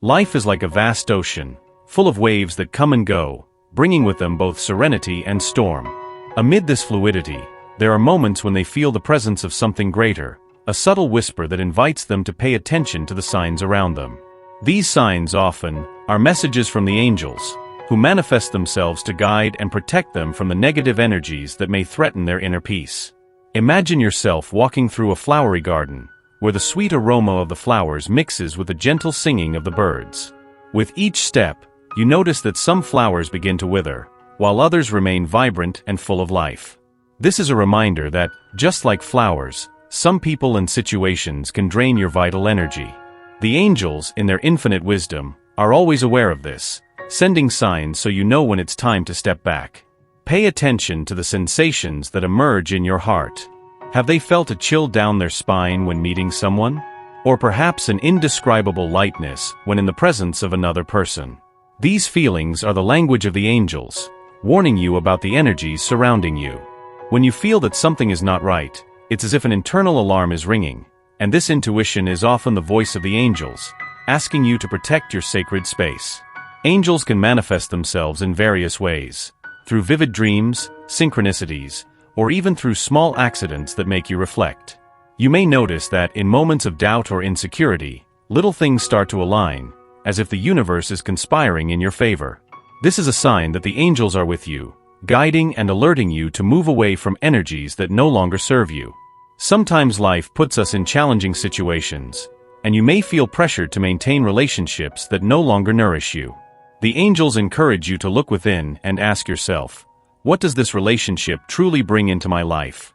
Life is like a vast ocean, full of waves that come and go, bringing with them both serenity and storm. Amid this fluidity, there are moments when they feel the presence of something greater, a subtle whisper that invites them to pay attention to the signs around them. These signs often are messages from the angels, who manifest themselves to guide and protect them from the negative energies that may threaten their inner peace. Imagine yourself walking through a flowery garden, where the sweet aroma of the flowers mixes with the gentle singing of the birds. With each step, you notice that some flowers begin to wither, while others remain vibrant and full of life. This is a reminder that, just like flowers, some people and situations can drain your vital energy. The angels, in their infinite wisdom, are always aware of this, sending signs so you know when it's time to step back. Pay attention to the sensations that emerge in your heart. Have they felt a chill down their spine when meeting someone? Or perhaps an indescribable lightness when in the presence of another person? These feelings are the language of the angels, warning you about the energies surrounding you. When you feel that something is not right, it's as if an internal alarm is ringing, and this intuition is often the voice of the angels, asking you to protect your sacred space. Angels can manifest themselves in various ways, through vivid dreams, synchronicities, or even through small accidents that make you reflect. You may notice that in moments of doubt or insecurity, little things start to align, as if the universe is conspiring in your favor. This is a sign that the angels are with you, guiding and alerting you to move away from energies that no longer serve you. Sometimes life puts us in challenging situations, and you may feel pressured to maintain relationships that no longer nourish you. The angels encourage you to look within and ask yourself, what does this relationship truly bring into my life?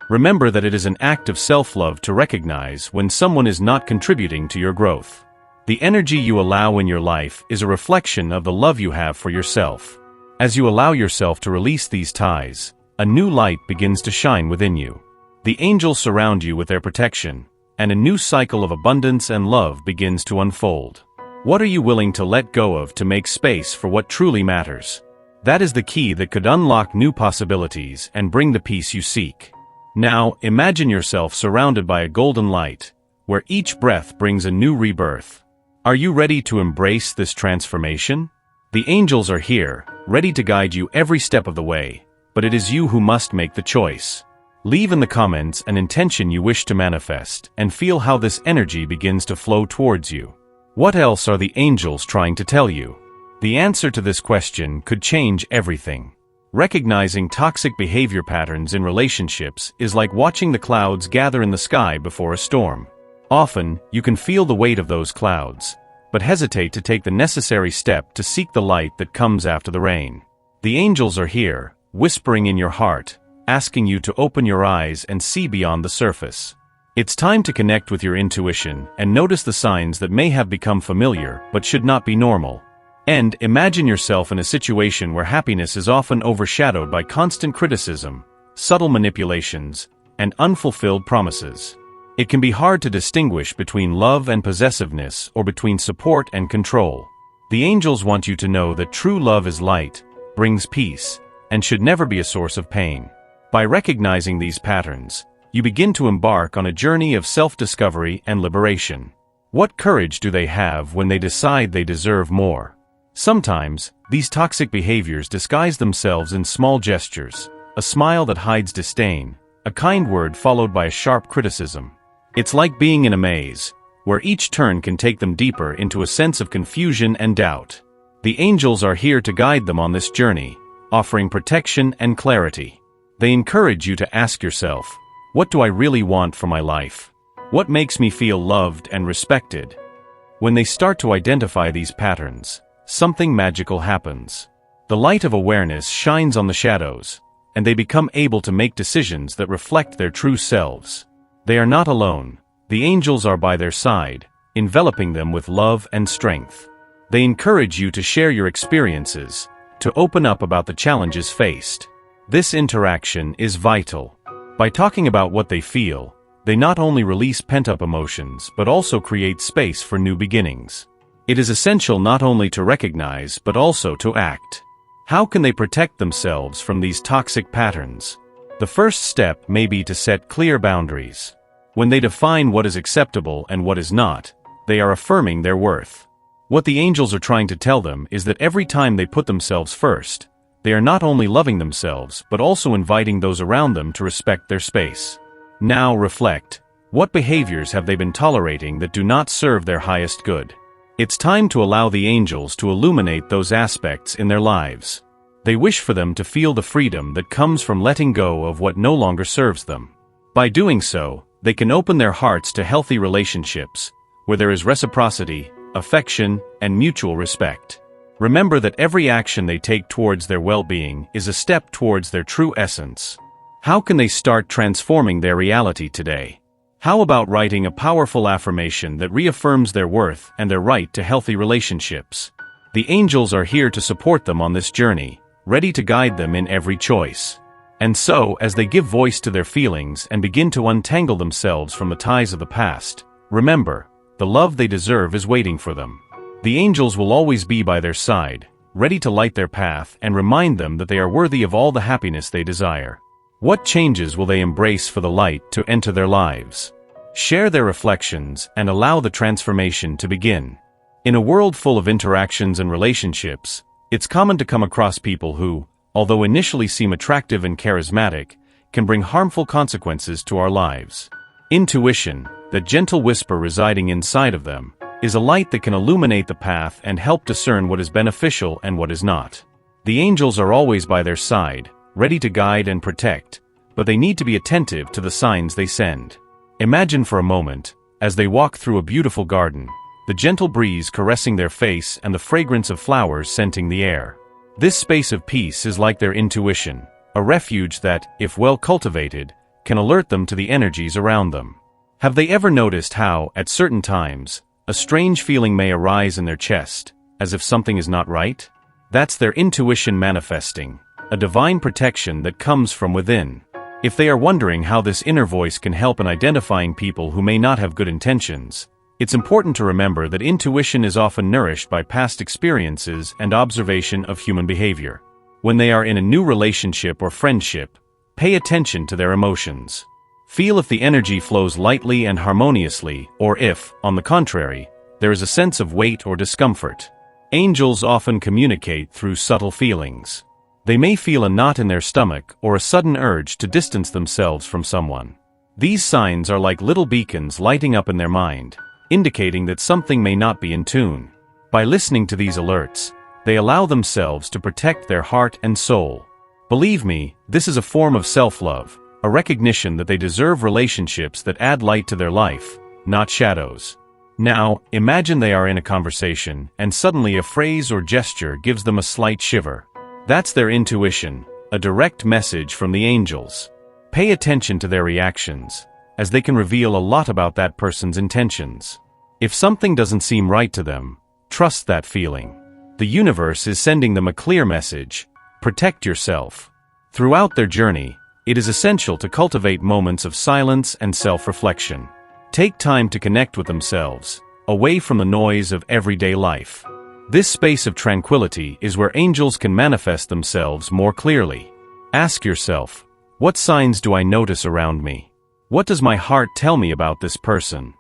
Remember that it is an act of self-love to recognize when someone is not contributing to your growth. The energy you allow in your life is a reflection of the love you have for yourself. As you allow yourself to release these ties, a new light begins to shine within you. The angels surround you with their protection, and a new cycle of abundance and love begins to unfold. What are you willing to let go of to make space for what truly matters? That is the key that could unlock new possibilities and bring the peace you seek. Now, imagine yourself surrounded by a golden light, where each breath brings a new rebirth. Are you ready to embrace this transformation? The angels are here, ready to guide you every step of the way, but it is you who must make the choice. Leave in the comments an intention you wish to manifest, and feel how this energy begins to flow towards you. What else are the angels trying to tell you? The answer to this question could change everything. Recognizing toxic behavior patterns in relationships is like watching the clouds gather in the sky before a storm. Often, you can feel the weight of those clouds, but hesitate to take the necessary step to seek the light that comes after the rain. The angels are here, whispering in your heart, asking you to open your eyes and see beyond the surface. It's time to connect with your intuition and notice the signs that may have become familiar but should not be normal. And imagine yourself in a situation where happiness is often overshadowed by constant criticism, subtle manipulations, and unfulfilled promises. It can be hard to distinguish between love and possessiveness or between support and control. The angels want you to know that true love is light, brings peace, and should never be a source of pain. By recognizing these patterns, you begin to embark on a journey of self-discovery and liberation. What courage do they have when they decide they deserve more? Sometimes, these toxic behaviors disguise themselves in small gestures, a smile that hides disdain, a kind word followed by a sharp criticism. It's like being in a maze, where each turn can take them deeper into a sense of confusion and doubt. The angels are here to guide them on this journey, offering protection and clarity. They encourage you to ask yourself, what do I really want for my life? What makes me feel loved and respected? When they start to identify these patterns, something magical happens. The light of awareness shines on the shadows, and they become able to make decisions that reflect their true selves. They are not alone. The angels are by their side, enveloping them with love and strength. They encourage you to share your experiences, to open up about the challenges faced. This interaction is vital. By talking about what they feel, they not only release pent-up emotions but also create space for new beginnings. It is essential not only to recognize but also to act. How can they protect themselves from these toxic patterns? The first step may be to set clear boundaries. When they define what is acceptable and what is not, they are affirming their worth. What the angels are trying to tell them is that every time they put themselves first, they are not only loving themselves but also inviting those around them to respect their space. Now reflect. What behaviors have they been tolerating that do not serve their highest good? It's time to allow the angels to illuminate those aspects in their lives. They wish for them to feel the freedom that comes from letting go of what no longer serves them. By doing so, they can open their hearts to healthy relationships, where there is reciprocity, affection, and mutual respect. Remember that every action they take towards their well-being is a step towards their true essence. How can they start transforming their reality today? How about writing a powerful affirmation that reaffirms their worth and their right to healthy relationships? The angels are here to support them on this journey, ready to guide them in every choice. And so, as they give voice to their feelings and begin to untangle themselves from the ties of the past, remember, the love they deserve is waiting for them. The angels will always be by their side, ready to light their path and remind them that they are worthy of all the happiness they desire. What changes will they embrace for the light to enter their lives? Share their reflections and allow the transformation to begin. In a world full of interactions and relationships, it's common to come across people who, although initially seem attractive and charismatic, can bring harmful consequences to our lives. Intuition, that gentle whisper residing inside of them, is a light that can illuminate the path and help discern what is beneficial and what is not. The angels are always by their side, ready to guide and protect, but they need to be attentive to the signs they send. Imagine for a moment, as they walk through a beautiful garden, the gentle breeze caressing their face and the fragrance of flowers scenting the air. This space of peace is like their intuition, a refuge that, if well cultivated, can alert them to the energies around them. Have they ever noticed how, at certain times, a strange feeling may arise in their chest, as if something is not right? That's their intuition manifesting, a divine protection that comes from within. If they are wondering how this inner voice can help in identifying people who may not have good intentions, it's important to remember that intuition is often nourished by past experiences and observation of human behavior. When they are in a new relationship or friendship, pay attention to their emotions. Feel if the energy flows lightly and harmoniously, or if, on the contrary, there is a sense of weight or discomfort. Angels often communicate through subtle feelings. They may feel a knot in their stomach or a sudden urge to distance themselves from someone. These signs are like little beacons lighting up in their mind, indicating that something may not be in tune. By listening to these alerts, they allow themselves to protect their heart and soul. Believe me, this is a form of self-love, a recognition that they deserve relationships that add light to their life, not shadows. Now, imagine they are in a conversation, and suddenly a phrase or gesture gives them a slight shiver. That's their intuition, a direct message from the angels. Pay attention to their reactions, as they can reveal a lot about that person's intentions. If something doesn't seem right to them, trust that feeling. The universe is sending them a clear message: protect yourself. Throughout their journey, it is essential to cultivate moments of silence and self-reflection. Take time to connect with themselves, away from the noise of everyday life. This space of tranquility is where angels can manifest themselves more clearly. Ask yourself, what signs do I notice around me? What does my heart tell me about this person?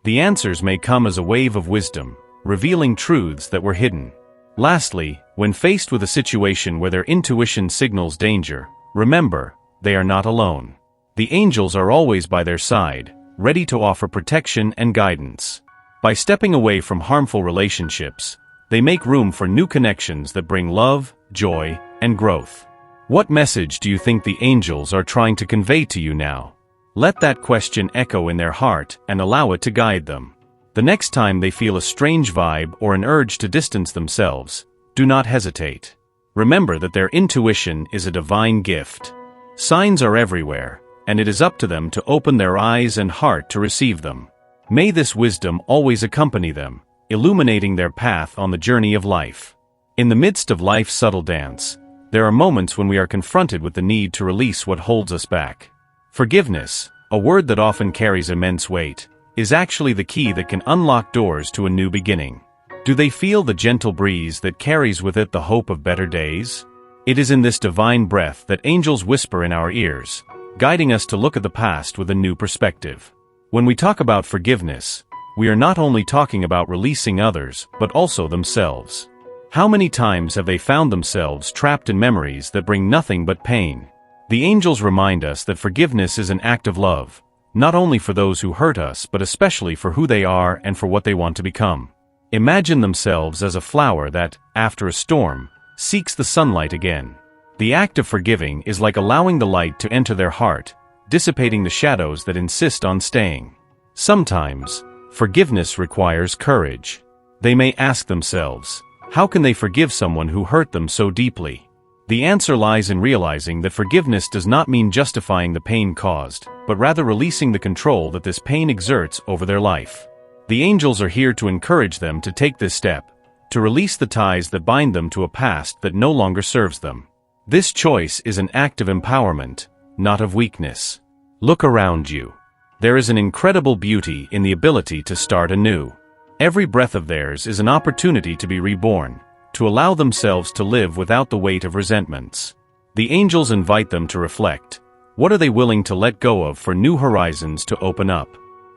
The answers may come as a wave of wisdom, revealing truths that were hidden. Lastly, when faced with a situation where their intuition signals danger, remember, they are not alone. The angels are always by their side, ready to offer protection and guidance. By stepping away from harmful relationships, they make room for new connections that bring love, joy, and growth. What message do you think the angels are trying to convey to you now? Let that question echo in their heart and allow it to guide them. The next time they feel a strange vibe or an urge to distance themselves, do not hesitate. Remember that their intuition is a divine gift. Signs are everywhere, and it is up to them to open their eyes and heart to receive them. May this wisdom always accompany them, illuminating their path on the journey of life. In the midst of life's subtle dance, there are moments when we are confronted with the need to release what holds us back. Forgiveness, a word that often carries immense weight, is actually the key that can unlock doors to a new beginning. Do they feel the gentle breeze that carries with it the hope of better days? It is in this divine breath that angels whisper in our ears, guiding us to look at the past with a new perspective. When we talk about forgiveness, we are not only talking about releasing others, but also themselves. How many times have they found themselves trapped in memories that bring nothing but pain? The angels remind us that forgiveness is an act of love, not only for those who hurt us but especially for who they are and for what they want to become. Imagine themselves as a flower that, after a storm, seeks the sunlight again. The act of forgiving is like allowing the light to enter their heart, dissipating the shadows that insist on staying. Sometimes, forgiveness requires courage. They may ask themselves, how can they forgive someone who hurt them so deeply? The answer lies in realizing that forgiveness does not mean justifying the pain caused, but rather releasing the control that this pain exerts over their life. The angels are here to encourage them to take this step, to release the ties that bind them to a past that no longer serves them. This choice is an act of empowerment, not of weakness. Look around you. There is an incredible beauty in the ability to start anew. Every breath of theirs is an opportunity to be reborn, to allow themselves to live without the weight of resentments. The angels invite them to reflect. What are they willing to let go of for new horizons to open up?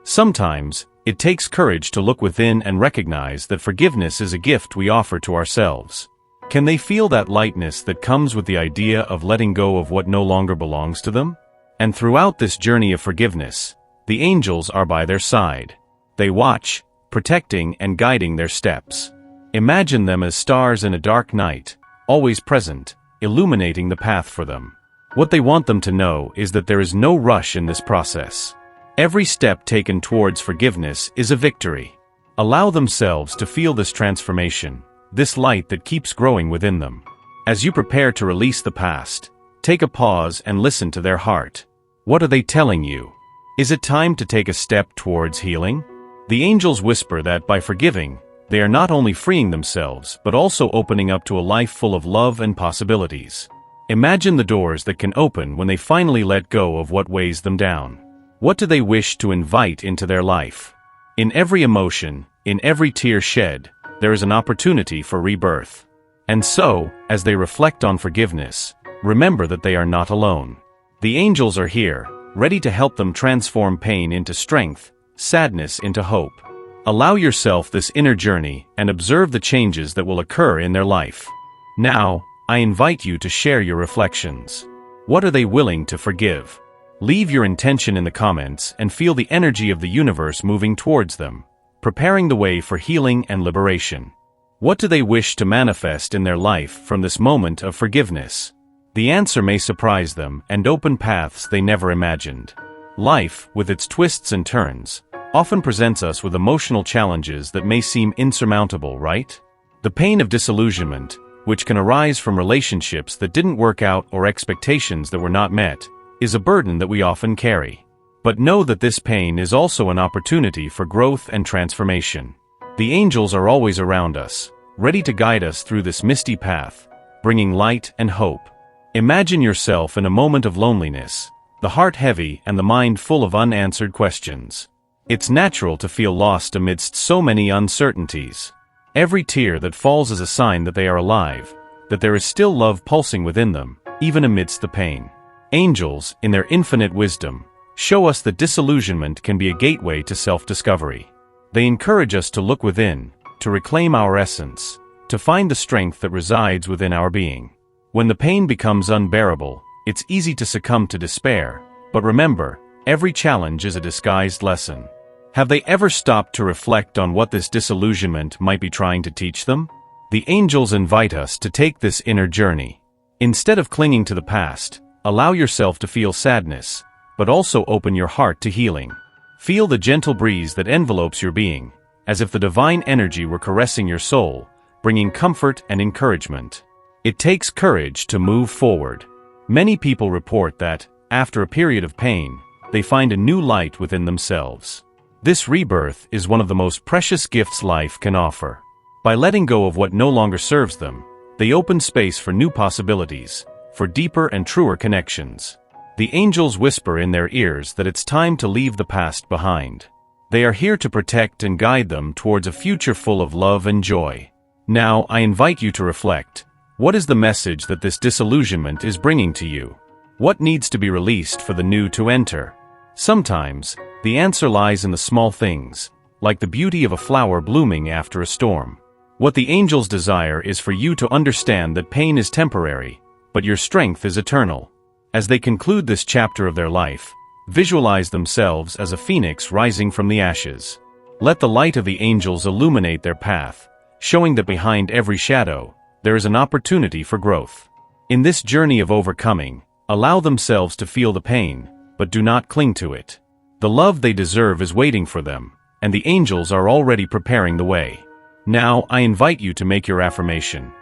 Sometimes, it takes courage to look within and recognize that forgiveness is a gift we offer to ourselves. Can they feel that lightness that comes with the idea of letting go of what no longer belongs to them? And throughout this journey of forgiveness, the angels are by their side. They watch, protecting and guiding their steps. Imagine them as stars in a dark night, always present, illuminating the path for them. What they want them to know is that there is no rush in this process. Every step taken towards forgiveness is a victory. Allow themselves to feel this transformation, this light that keeps growing within them. As you prepare to release the past, take a pause and listen to their heart. What are they telling you? Is it time to take a step towards healing? The angels whisper that by forgiving, they are not only freeing themselves but also opening up to a life full of love and possibilities. Imagine the doors that can open when they finally let go of what weighs them down. What do they wish to invite into their life? In every emotion, in every tear shed, there is an opportunity for rebirth. And so, as they reflect on forgiveness, remember that they are not alone. The angels are here, ready to help them transform pain into strength, sadness into hope. Allow yourself this inner journey and observe the changes that will occur in their life. Now, I invite you to share your reflections. What are they willing to forgive? Leave your intention in the comments and feel the energy of the universe moving towards them, preparing the way for healing and liberation. What do they wish to manifest in their life from this moment of forgiveness? The answer may surprise them and open paths they never imagined. Life, with its twists and turns, often presents us with emotional challenges that may seem insurmountable, right? The pain of disillusionment, which can arise from relationships that didn't work out or expectations that were not met, is a burden that we often carry. But know that this pain is also an opportunity for growth and transformation. The angels are always around us, ready to guide us through this misty path, bringing light and hope. Imagine yourself in a moment of loneliness, the heart heavy and the mind full of unanswered questions. It's natural to feel lost amidst so many uncertainties. Every tear that falls is a sign that they are alive, that there is still love pulsing within them, even amidst the pain. Angels, in their infinite wisdom, show us that disillusionment can be a gateway to self-discovery. They encourage us to look within, to reclaim our essence, to find the strength that resides within our being. When the pain becomes unbearable, it's easy to succumb to despair, but remember, every challenge is a disguised lesson. Have they ever stopped to reflect on what this disillusionment might be trying to teach them? The angels invite us to take this inner journey. Instead of clinging to the past, allow yourself to feel sadness, but also open your heart to healing. Feel the gentle breeze that envelopes your being, as if the divine energy were caressing your soul, bringing comfort and encouragement. It takes courage to move forward. Many people report that, after a period of pain, they find a new light within themselves. This rebirth is one of the most precious gifts life can offer. By letting go of what no longer serves them, they open space for new possibilities, for deeper and truer connections. The angels whisper in their ears that it's time to leave the past behind. They are here to protect and guide them towards a future full of love and joy. Now, I invite you to reflect. What is the message that this disillusionment is bringing to you? What needs to be released for the new to enter? Sometimes, the answer lies in the small things, like the beauty of a flower blooming after a storm. What the angels desire is for you to understand that pain is temporary, but your strength is eternal. As they conclude this chapter of their life, visualize themselves as a phoenix rising from the ashes. Let the light of the angels illuminate their path, showing that behind every shadow, there is an opportunity for growth. In this journey of overcoming, allow themselves to feel the pain, but do not cling to it. The love they deserve is waiting for them, and the angels are already preparing the way. Now, I invite you to make your affirmation.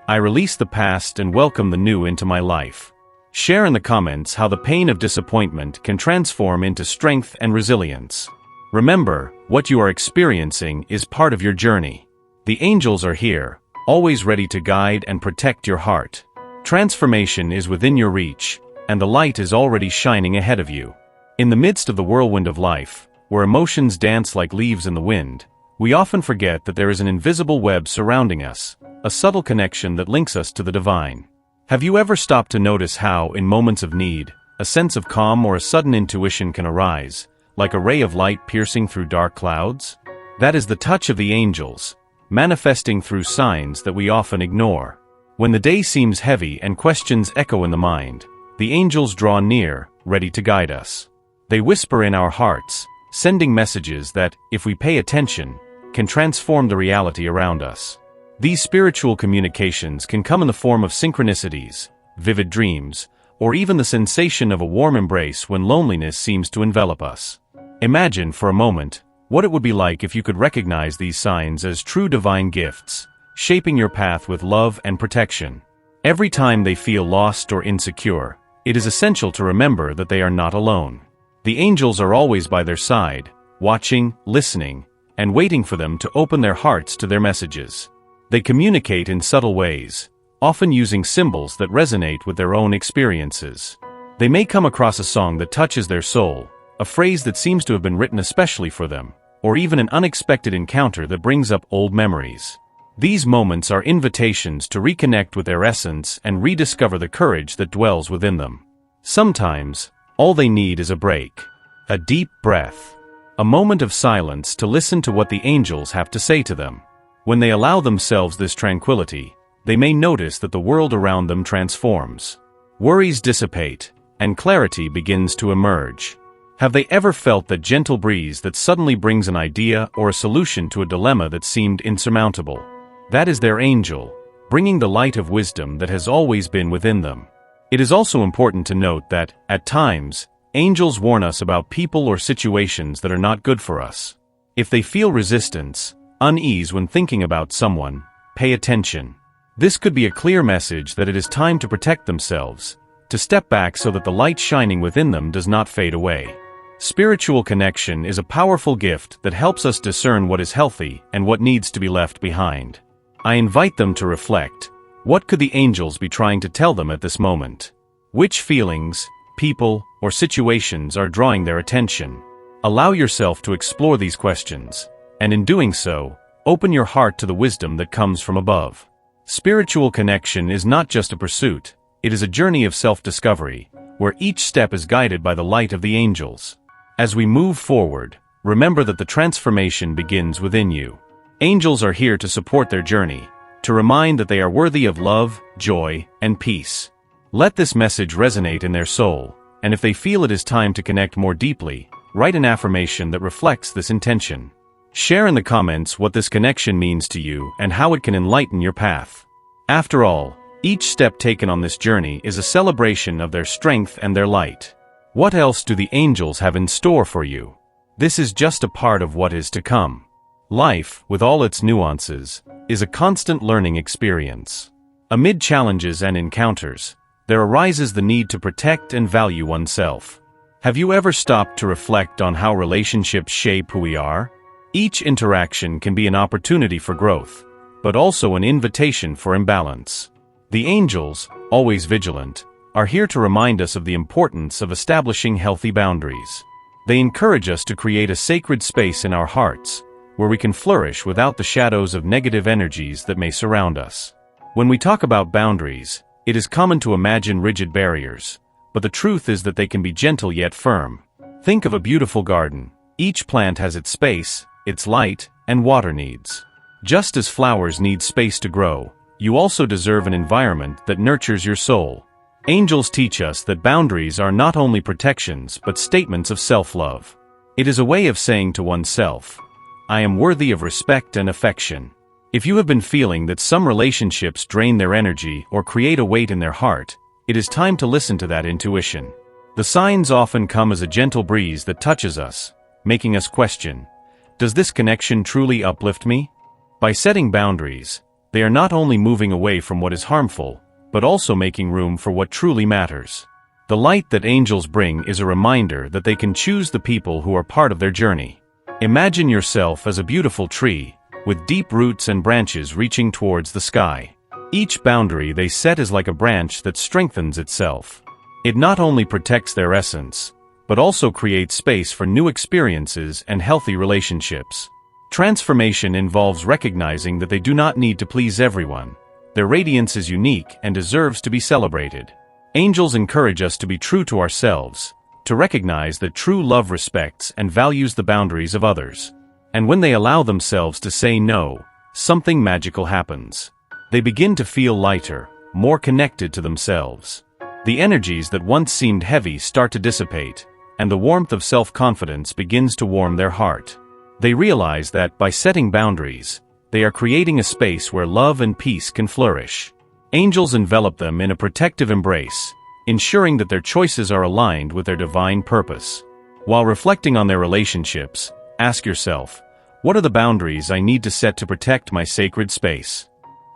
I release the past and welcome the new into my life. Share in the comments how the pain of disappointment can transform into strength and resilience. Remember, what you are experiencing is part of your journey. The angels are here, always ready to guide and protect your heart. Transformation is within your reach, and the light is already shining ahead of you. In the midst of the whirlwind of life, where emotions dance like leaves in the wind, we often forget that there is an invisible web surrounding us, a subtle connection that links us to the divine. Have you ever stopped to notice how, in moments of need, a sense of calm or a sudden intuition can arise, like a ray of light piercing through dark clouds? That is the touch of the angels, manifesting through signs that we often ignore. When the day seems heavy and questions echo in the mind, the angels draw near, ready to guide us. They whisper in our hearts, sending messages that, if we pay attention, can transform the reality around us. These spiritual communications can come in the form of synchronicities, vivid dreams, or even the sensation of a warm embrace when loneliness seems to envelop us. Imagine for a moment what it would be like if you could recognize these signs as true divine gifts, shaping your path with love and protection. Every time they feel lost or insecure, it is essential to remember that they are not alone. The angels are always by their side, watching, listening, and waiting for them to open their hearts to their messages. They communicate in subtle ways, often using symbols that resonate with their own experiences. They may come across a song that touches their soul, a phrase that seems to have been written especially for them, or even an unexpected encounter that brings up old memories. These moments are invitations to reconnect with their essence and rediscover the courage that dwells within them. Sometimes, all they need is a break, a deep breath, a moment of silence to listen to what the angels have to say to them. When they allow themselves this tranquility, they may notice that the world around them transforms. Worries dissipate, and clarity begins to emerge. Have they ever felt that gentle breeze that suddenly brings an idea or a solution to a dilemma that seemed insurmountable? That is their angel, bringing the light of wisdom that has always been within them. It is also important to note that, at times, angels warn us about people or situations that are not good for us. If they feel resistance, unease when thinking about someone, pay attention. This could be a clear message that it is time to protect themselves, to step back so that the light shining within them does not fade away. Spiritual connection is a powerful gift that helps us discern what is healthy and what needs to be left behind. I invite them to reflect. What could the angels be trying to tell them at this moment? Which feelings, people, or situations are drawing their attention? Allow yourself to explore these questions, and in doing so, open your heart to the wisdom that comes from above. Spiritual connection is not just a pursuit, it is a journey of self-discovery, where each step is guided by the light of the angels. As we move forward, remember that the transformation begins within you. Angels are here to support their journey, to remind that they are worthy of love, joy, and peace. Let this message resonate in their soul, and if they feel it is time to connect more deeply, write an affirmation that reflects this intention. Share in the comments what this connection means to you and how it can enlighten your path. After all, each step taken on this journey is a celebration of their strength and their light. What else do the angels have in store for you? This is just a part of what is to come. Life, with all its nuances, is a constant learning experience. Amid challenges and encounters, there arises the need to protect and value oneself. Have you ever stopped to reflect on how relationships shape who we are? Each interaction can be an opportunity for growth, but also an invitation for imbalance. The angels, always vigilant, are here to remind us of the importance of establishing healthy boundaries. They encourage us to create a sacred space in our hearts, where we can flourish without the shadows of negative energies that may surround us. When we talk about boundaries, it is common to imagine rigid barriers, but the truth is that they can be gentle yet firm. Think of a beautiful garden. Each plant has its space, its light, and water needs. Just as flowers need space to grow, you also deserve an environment that nurtures your soul. Angels teach us that boundaries are not only protections but statements of self-love. It is a way of saying to oneself, I am worthy of respect and affection. If you have been feeling that some relationships drain their energy or create a weight in their heart, it is time to listen to that intuition. The signs often come as a gentle breeze that touches us, making us question, does this connection truly uplift me? By setting boundaries, they are not only moving away from what is harmful, but also making room for what truly matters. The light that angels bring is a reminder that they can choose the people who are part of their journey. Imagine yourself as a beautiful tree, with deep roots and branches reaching towards the sky. Each boundary they set is like a branch that strengthens itself. It not only protects their essence, but also creates space for new experiences and healthy relationships. Transformation involves recognizing that they do not need to please everyone. Their radiance is unique and deserves to be celebrated. Angels encourage us to be true to ourselves, to recognize that true love respects and values the boundaries of others. And when they allow themselves to say no, something magical happens. They begin to feel lighter, more connected to themselves. The energies that once seemed heavy start to dissipate, and the warmth of self-confidence begins to warm their heart. They realize that, by setting boundaries, they are creating a space where love and peace can flourish. Angels envelop them in a protective embrace, ensuring that their choices are aligned with their divine purpose. While reflecting on their relationships, ask yourself, what are the boundaries I need to set to protect my sacred space?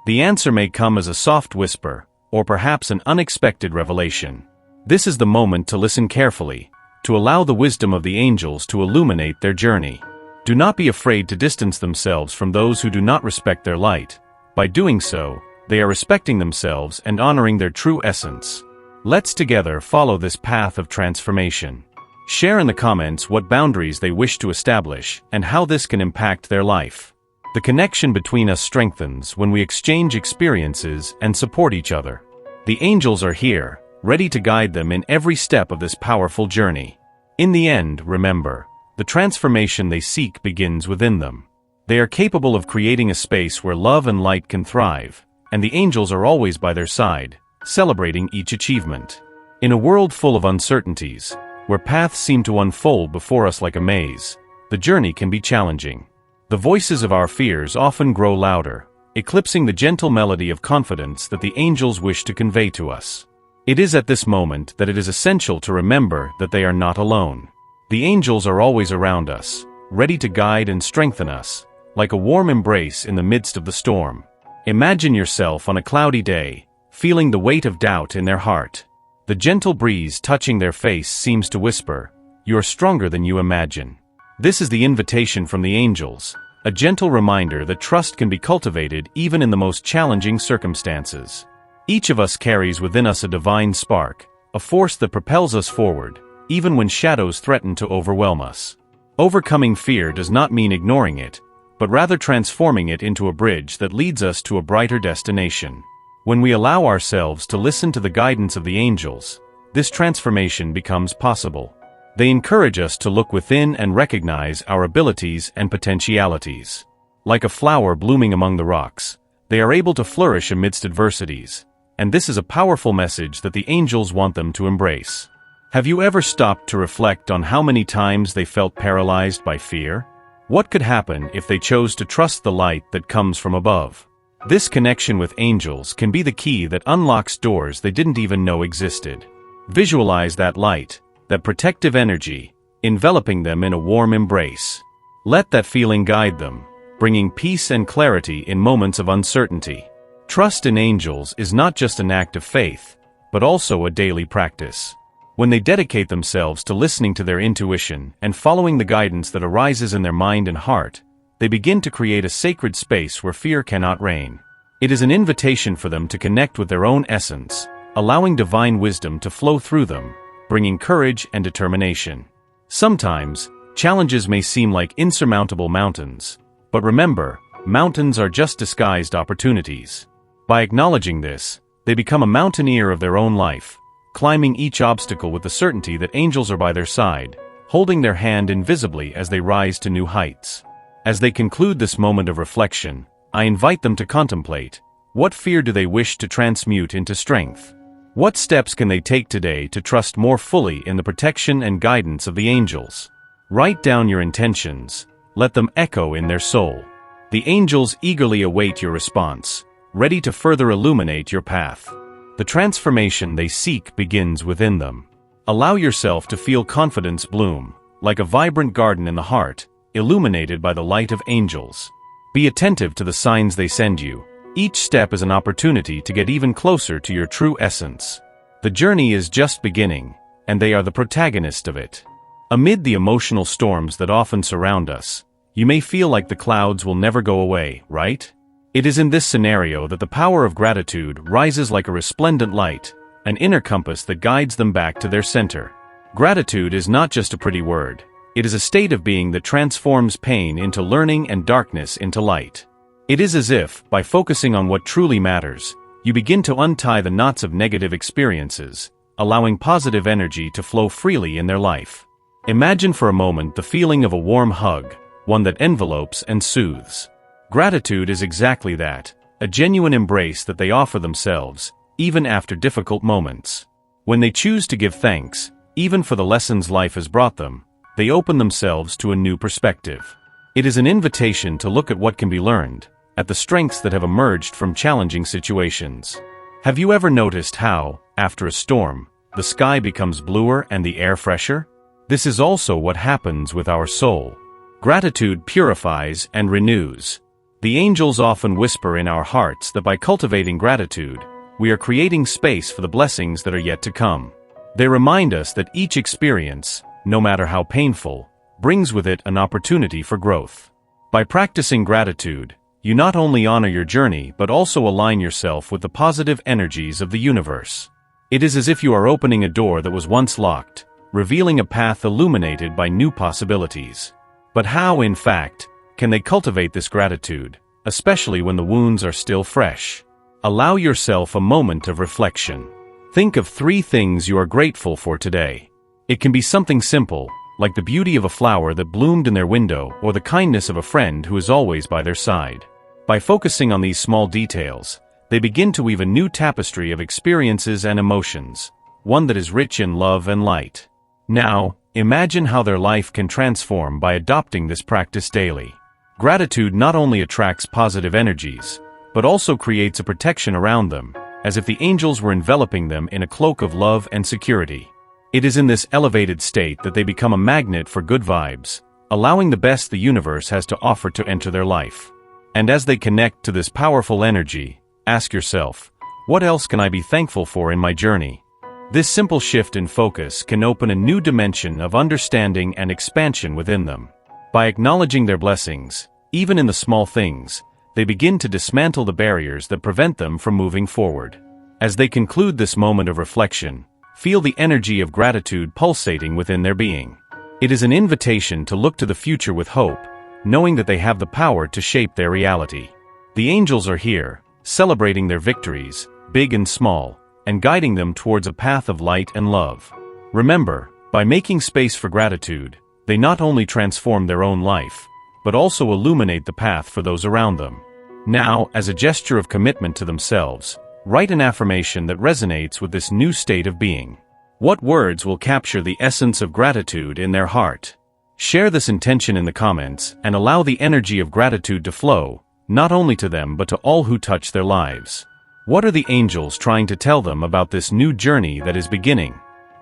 The answer may come as a soft whisper, or perhaps an unexpected revelation. This is the moment to listen carefully, to allow the wisdom of the angels to illuminate their journey. Do not be afraid to distance themselves from those who do not respect their light. By doing so, they are respecting themselves and honoring their true essence. Let's together follow this path of transformation. Share in the comments what boundaries they wish to establish and how this can impact their life. The connection between us strengthens when we exchange experiences and support each other. The angels are here, ready to guide them in every step of this powerful journey. In the end, remember, the transformation they seek begins within them. They are capable of creating a space where love and light can thrive, and the angels are always by their side, celebrating each achievement. In a world full of uncertainties, where paths seem to unfold before us like a maze, the journey can be challenging. The voices of our fears often grow louder, eclipsing the gentle melody of confidence that the angels wish to convey to us. It is at this moment that it is essential to remember that they are not alone. The angels are always around us, ready to guide and strengthen us, like a warm embrace in the midst of the storm. Imagine yourself on a cloudy day, feeling the weight of doubt in their heart. The gentle breeze touching their face seems to whisper, "You are stronger than you imagine." This is the invitation from the angels, a gentle reminder that trust can be cultivated even in the most challenging circumstances. Each of us carries within us a divine spark, a force that propels us forward, even when shadows threaten to overwhelm us. Overcoming fear does not mean ignoring it, but rather transforming it into a bridge that leads us to a brighter destination. When we allow ourselves to listen to the guidance of the angels, this transformation becomes possible. They encourage us to look within and recognize our abilities and potentialities. Like a flower blooming among the rocks, they are able to flourish amidst adversities, and this is a powerful message that the angels want them to embrace. Have you ever stopped to reflect on how many times they felt paralyzed by fear? What could happen if they chose to trust the light that comes from above? This connection with angels can be the key that unlocks doors they didn't even know existed. Visualize that light, that protective energy, enveloping them in a warm embrace. Let that feeling guide them, bringing peace and clarity in moments of uncertainty. Trust in angels is not just an act of faith, but also a daily practice. When they dedicate themselves to listening to their intuition and following the guidance that arises in their mind and heart, they begin to create a sacred space where fear cannot reign. It is an invitation for them to connect with their own essence, allowing divine wisdom to flow through them, bringing courage and determination. Sometimes, challenges may seem like insurmountable mountains, but remember, mountains are just disguised opportunities. By acknowledging this, they become a mountaineer of their own life, climbing each obstacle with the certainty that angels are by their side, holding their hand invisibly as they rise to new heights. As they conclude this moment of reflection, I invite them to contemplate, what fear do they wish to transmute into strength? What steps can they take today to trust more fully in the protection and guidance of the angels? Write down your intentions, let them echo in their soul. The angels eagerly await your response, ready to further illuminate your path. The transformation they seek begins within them. Allow yourself to feel confidence bloom, like a vibrant garden in the heart, illuminated by the light of angels. Be attentive to the signs they send you. Each step is an opportunity to get even closer to your true essence. The journey is just beginning, and they are the protagonist of it. Amid the emotional storms that often surround us, you may feel like the clouds will never go away, right? It is in this scenario that the power of gratitude rises like a resplendent light, an inner compass that guides them back to their center. Gratitude is not just a pretty word. It is a state of being that transforms pain into learning and darkness into light. It is as if, by focusing on what truly matters, you begin to untie the knots of negative experiences, allowing positive energy to flow freely in their life. Imagine for a moment the feeling of a warm hug, one that envelopes and soothes. Gratitude is exactly that, a genuine embrace that they offer themselves, even after difficult moments. When they choose to give thanks, even for the lessons life has brought them, they open themselves to a new perspective. It is an invitation to look at what can be learned, at the strengths that have emerged from challenging situations. Have you ever noticed how, after a storm, the sky becomes bluer and the air fresher? This is also what happens with our soul. Gratitude purifies and renews. The angels often whisper in our hearts that by cultivating gratitude, we are creating space for the blessings that are yet to come. They remind us that each experience, no matter how painful, brings with it an opportunity for growth. By practicing gratitude, you not only honor your journey but also align yourself with the positive energies of the universe. It is as if you are opening a door that was once locked, revealing a path illuminated by new possibilities. But how, in fact, can they cultivate this gratitude, especially when the wounds are still fresh? Allow yourself a moment of reflection. Think of 3 things you are grateful for today. It can be something simple, like the beauty of a flower that bloomed in their window or the kindness of a friend who is always by their side. By focusing on these small details, they begin to weave a new tapestry of experiences and emotions, one that is rich in love and light. Now, imagine how their life can transform by adopting this practice daily. Gratitude not only attracts positive energies, but also creates a protection around them, as if the angels were enveloping them in a cloak of love and security. It is in this elevated state that they become a magnet for good vibes, allowing the best the universe has to offer to enter their life. And as they connect to this powerful energy, ask yourself, what else can I be thankful for in my journey? This simple shift in focus can open a new dimension of understanding and expansion within them. By acknowledging their blessings, even in the small things, they begin to dismantle the barriers that prevent them from moving forward. As they conclude this moment of reflection, feel the energy of gratitude pulsating within their being. It is an invitation to look to the future with hope, knowing that they have the power to shape their reality. The angels are here, celebrating their victories, big and small, and guiding them towards a path of light and love. Remember, by making space for gratitude, they not only transform their own life, but also illuminate the path for those around them. Now, as a gesture of commitment to themselves, write an affirmation that resonates with this new state of being. What words will capture the essence of gratitude in their heart? Share this intention in the comments and allow the energy of gratitude to flow, not only to them but to all who touch their lives. What are the angels trying to tell them about this new journey that is beginning?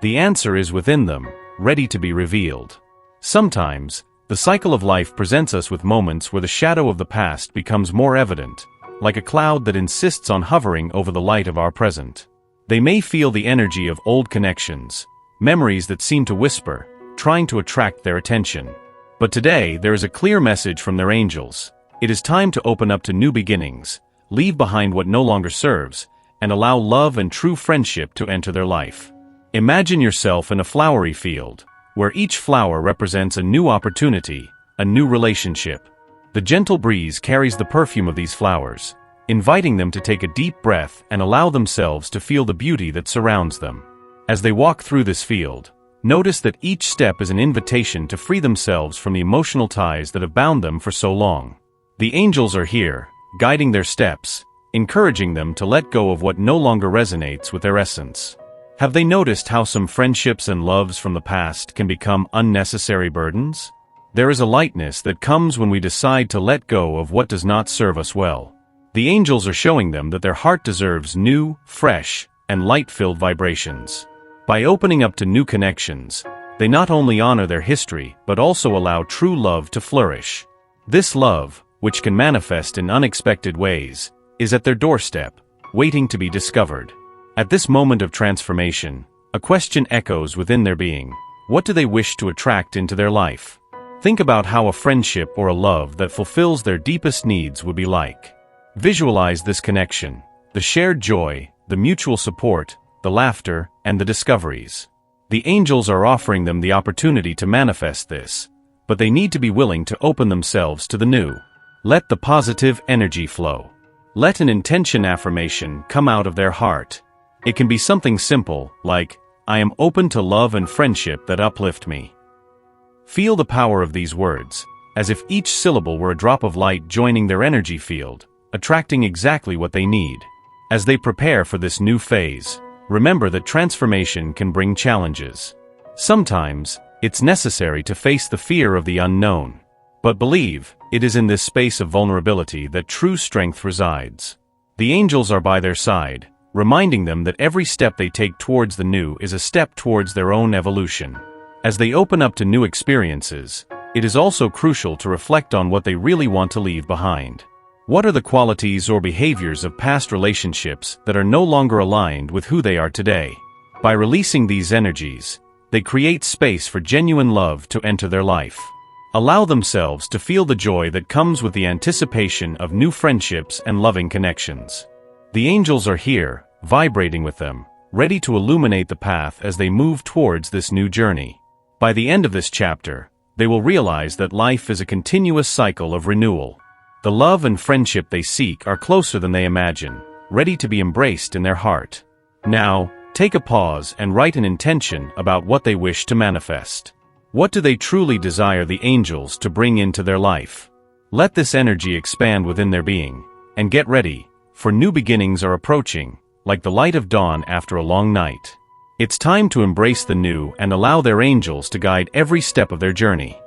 The answer is within them, ready to be revealed. Sometimes, the cycle of life presents us with moments where the shadow of the past becomes more evident, like a cloud that insists on hovering over the light of our present. They may feel the energy of old connections, memories that seem to whisper, trying to attract their attention. But today, there is a clear message from their angels. It is time to open up to new beginnings, leave behind what no longer serves, and allow love and true friendship to enter their life. Imagine yourself in a flowery field, where each flower represents a new opportunity, a new relationship. The gentle breeze carries the perfume of these flowers, inviting them to take a deep breath and allow themselves to feel the beauty that surrounds them. As they walk through this field, Notice that each step is an invitation to free themselves from the emotional ties that have bound them for so long. The angels are here, guiding their steps, encouraging them to let go of what no longer resonates with their essence. Have they noticed how some friendships and loves from the past can become unnecessary burdens? There is a lightness that comes when we decide to let go of what does not serve us well. The angels are showing them that their heart deserves new, fresh, and light-filled vibrations. By opening up to new connections, they not only honor their history but also allow true love to flourish. This love, which can manifest in unexpected ways, is at their doorstep, waiting to be discovered. At this moment of transformation, a question echoes within their being. What do they wish to attract into their life? Think about how a friendship or a love that fulfills their deepest needs would be like. Visualize this connection, the shared joy, the mutual support, the laughter, and the discoveries. The angels are offering them the opportunity to manifest this, but they need to be willing to open themselves to the new. Let the positive energy flow. Let an intention affirmation come out of their heart. It can be something simple, like, I am open to love and friendship that uplift me. Feel the power of these words, as if each syllable were a drop of light joining their energy field, attracting exactly what they need. As they prepare for this new phase, remember that transformation can bring challenges. Sometimes, it's necessary to face the fear of the unknown. But believe, it is in this space of vulnerability that true strength resides. The angels are by their side, reminding them that every step they take towards the new is a step towards their own evolution. As they open up to new experiences, it is also crucial to reflect on what they really want to leave behind. What are the qualities or behaviors of past relationships that are no longer aligned with who they are today? By releasing these energies, they create space for genuine love to enter their life. Allow themselves to feel the joy that comes with the anticipation of new friendships and loving connections. The angels are here, vibrating with them, ready to illuminate the path as they move towards this new journey. By the end of this chapter, they will realize that life is a continuous cycle of renewal. The love and friendship they seek are closer than they imagine, ready to be embraced in their heart. Now, take a pause and write an intention about what they wish to manifest. What do they truly desire the angels to bring into their life? Let this energy expand within their being, and get ready, for new beginnings are approaching, like the light of dawn after a long night. It's time to embrace the new and allow their angels to guide every step of their journey.